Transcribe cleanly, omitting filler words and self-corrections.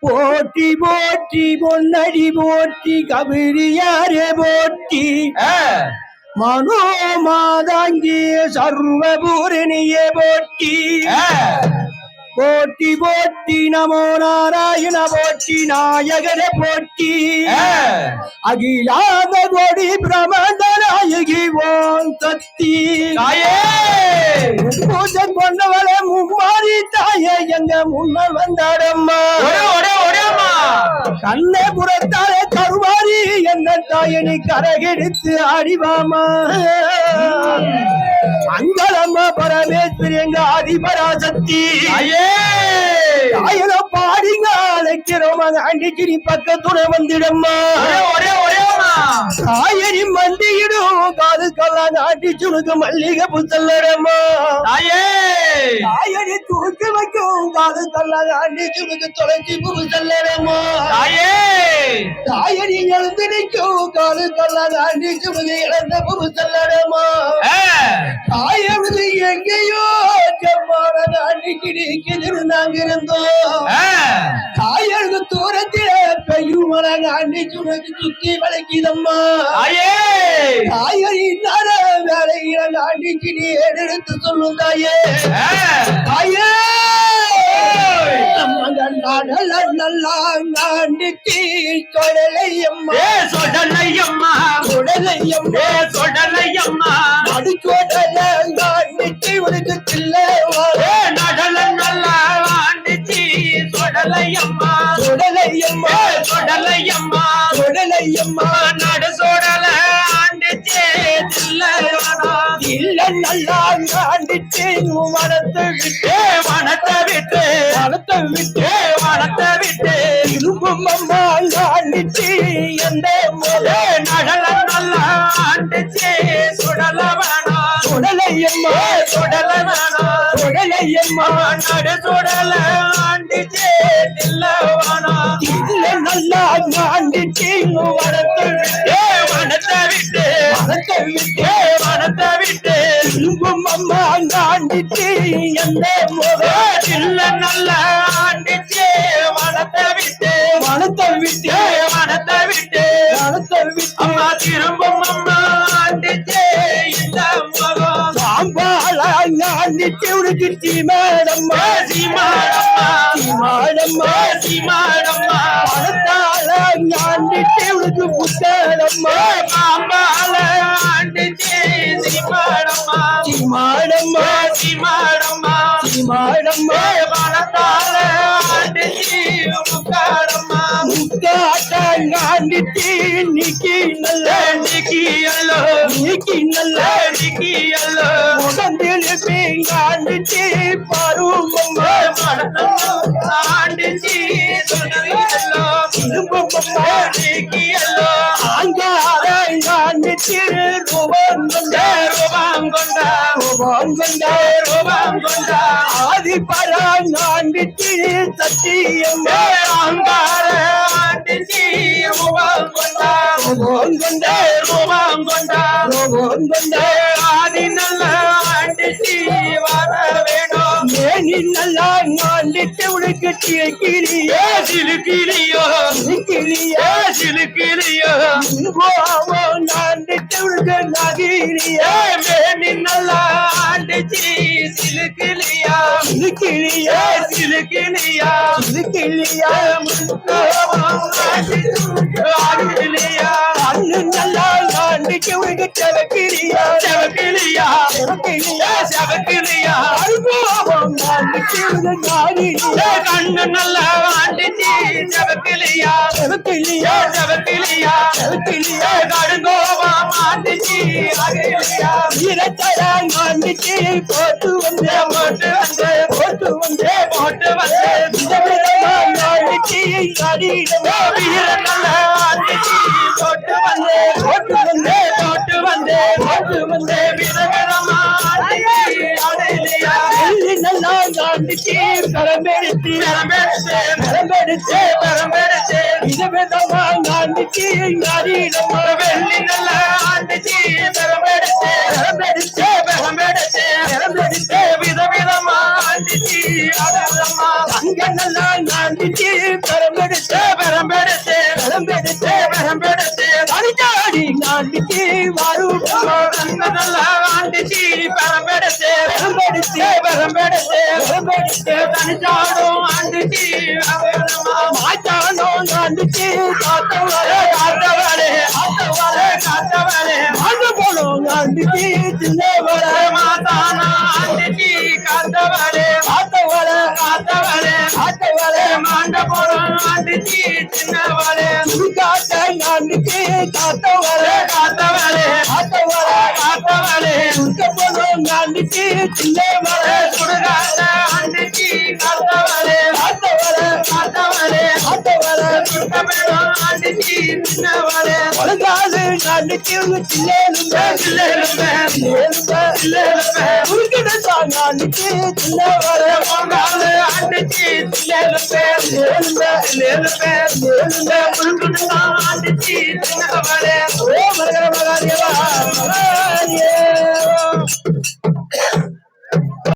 போட்டி போட்டி பொன்னடி போட்டி கபிரியாரே போட்டி மனோ மாதாங்கி சர்வபூரணியே போட்டி போட்டி போட்டி நமோ நாராயண போட்டி நாயகரே போட்டி அகிலாத கொடி பிரமந்த நாயகி ஓம் சக்தி பூஜை கொண்டவளே மும்மாரி தாயே எங்க முன்னால் வந்தாடம்மா கண்ணே புறத்தாலே கருவாரி என்ற தாயனி கரகெடுத்து ஆடிவாமா மங்களம்மா பரமேஸ்வரி எங்க ஆதிபராசக்தி தாயன பாடிங்க அழைக்கிறோம் அன்னைக்கு நீ பக்கத்துட வந்துடம்மா தாயனி மண்டியிடும் காது கல்லாத ஆட்டி சுனுக்கு மல்லிகை புத்தல்லடம்மா தாயனி தூக்கி வைக்கும் காது கல்லாத ஆட்டி சுனுக்கு தொலைச்சி புத்தல்லடம்மா தாயனி எழுந்து நிற்கும் காது கல்லாத ஆட்டி சுனுக்கு இழந்த புத்தல்லடம்மா தாயனது எங்கேயோ செம்மானது அன்னைக்கு நீக்கிருந்தாங்க இருந்தோம் தாயனது தூரத்திலே பெய்யும் மலங்க அன்னைக்கு உனக்கு சுத்தி வளைக்குதம்மா தாயனி நர வேலையில அன்னைக்கு நீ எடுத்து சொல்லும் தாயே தாயே நல்லா நாண்டிக்கு சொடலையம்மா சொடலையம்மா சொடலையம்மா சொடலையம்மா அடி சொடல நாண்டிக்கு உனக்கு சில்லவா நடல நல்லா நாண்டிச்சி சொடலையம்மா சொடலையம்மா சொடலையம்மா சொடலையம்மா நடு சொடல ஆண்டிச்சே சில்லவானா இல்ல நல்லா நாண்டிச்சு மனத்தை விட்டு மனத்தை விட்டு மனத்தை விட்டு மனத்தை விட்டு இரும்பும் அம்மா ஆண்டிச்சு எந்த முதே நடல நல்லா ஆண்டிச்சு சுடல வேணா சுடலையம்மா சுடல வேணா சுடலையம்மா நடு சுடல ஆண்டிச்சு இல்லவானா இல்ல நல்லா ஆண்டிச்சு மனத்தை விட்டு மனத்தை விட்டு மனத்தை விட்டு மனத்தை விட்டு இரும்பும் அம்மா ஆண்டிச்சு எந்த முதே இல்ல நல்லா ஆண்டிச்சு மனத்தை விட்டு மனத்தை விட்டு மனத்தை விட்டு மனத்தை விட்டு அம்மா திரும்பும் அம்மா ஆண்டிச்சு இந்த முகம் சாம்பாளா ஆண்டிச்சு உனக்கு சீமாடம்மா சீமாடம்மா சீமாடம்மா சீமாடம்மா மனத்தால ஆண்டிச்சு உனக்கு புத்தடம்மா சாம்பாள ஆண்டிச்சு சீமாடம்மா சீமாடம்மா சீமாடம்மா சீமாடம்மா மனத்தால ஆண்டிச்சு முக்காடம்மா முக்காட்ட ஆண்டிச்சு நிக்கி நல்ல நிக்கி அல்ல நிக்கி நல்ல நிக்கி அல்ல முகந்தில் ஆண்டிச்சு பருவம்மா ஆண்டிச்சு சொன்னதோ திரும்பம்மா நிக்கி அல்ல ஆங்கார ஆண்டிச்சு ரூபம் கொண்ட ரூபம் கொண்ட ரூபம் கொண்ட ரூபம் கொண்ட ஆதிபரா ஆண்டிச்சு சத்தியம்மா ஆங்கார ஆண்டிச்சு ரூபம் கொண்ட ரூபம் கொண்ட ரூபம் கொண்ட ரூபம் கொண்ட ஆதி நல்ல ஆண்டிச்சு வர வேணும் ஏனி நல்லா ஆண்டிச்சு உனக்கு சிலுக்கிலியோ சிலுக்கிலியோ சிலுக்கிலியோ சிலுக்கிலியோ ஆண்டிச்சு உனக்கு நகிலியோ மேனி நல்லா ஆண்டிச்சு சிலுக்கிலியா சிலுக்கிலியா சிலுக்கிலியா சிலுக்கிலியா ஆண்டிலியா அண்ணு நல்லா ஆண்டிச்சு உனக்கு செவக்கிலியா செவக்கிலியா செவக்கிலியா செவக்கிலியா ஆண்டிச்சு உனக்கு நாடிலியா கண்ணு நல்லா ஆண்டிச்சு செவக்கிலியா செவக்கிலியா செவக்கிலியா செவக்கிலியா கடுங்கோபம் ஆண்டிச்சு அகிலியா இரத்தரா ஆண்டிச்சு போட்டு வந்தே போட்டு வந்தே போட்டு வந்தே போட்டு வந்தே ஆண்டிச்சு அடியிடமா வீர நல்ல ஆண்டிச்சு போட்டு வந்தே போட்டு வந்தே போட்டு வந்தே போட்டு வந்தே வீரகரமா ஆண்டிச்சு அடையிலியா நல்லா ஆண்டிச்சு பரம்பெடுத்து பரம்பெடுத்து பரம்பெடுத்து பரம்பெடுத்து விதவிதமா ஆண்டிச்சு அடியிடமா வெள்ளி நல்ல ஆண்டிச்சு பரம்பெடுத்து பரம்பெடுத்து பரம்பெடுத்து பரம்பெடுத்து விதவிதமா ஆண்டிச்சு அடலம்மா அங்க நல்லா ஆண்டிச்சு பரம்பெடுத்து நல்ல ஆண்டிச்சி பெரம்பெடுத்து தனிச்சாடும் ஆண்டிச்சி மாச்சானோ ஆண்டிச்சி காத்தவளே ஆண்டு போனோம் ஆண்டிச்சி சின்னவளே மாதானா ஆண்டிச்சி காத்தவளே மாண்ட போனோம் ஆண்டிச்சி சின்னவளே காத்த ஆண்டிச்சி காத்தவளே சுத்த போனோம் ஆண்டிச்சி சின்னவளே சுடுகாட்ட ஆண்டிச்சி காத்தவளே சுத்த போனோம் ஆண்டிச்சி சின்னவளே ஒழுங்காது ஆண்டிச்சி சில்லேலுமே உருக்கிடுத்தாங்க ஆண்டிச்சி சின்னவளே பொங்காது ஆண்டிச்சி சில்லேலுமே உருக்கிடுத்தாங்க ஆண்டிச்சி சின்னவளே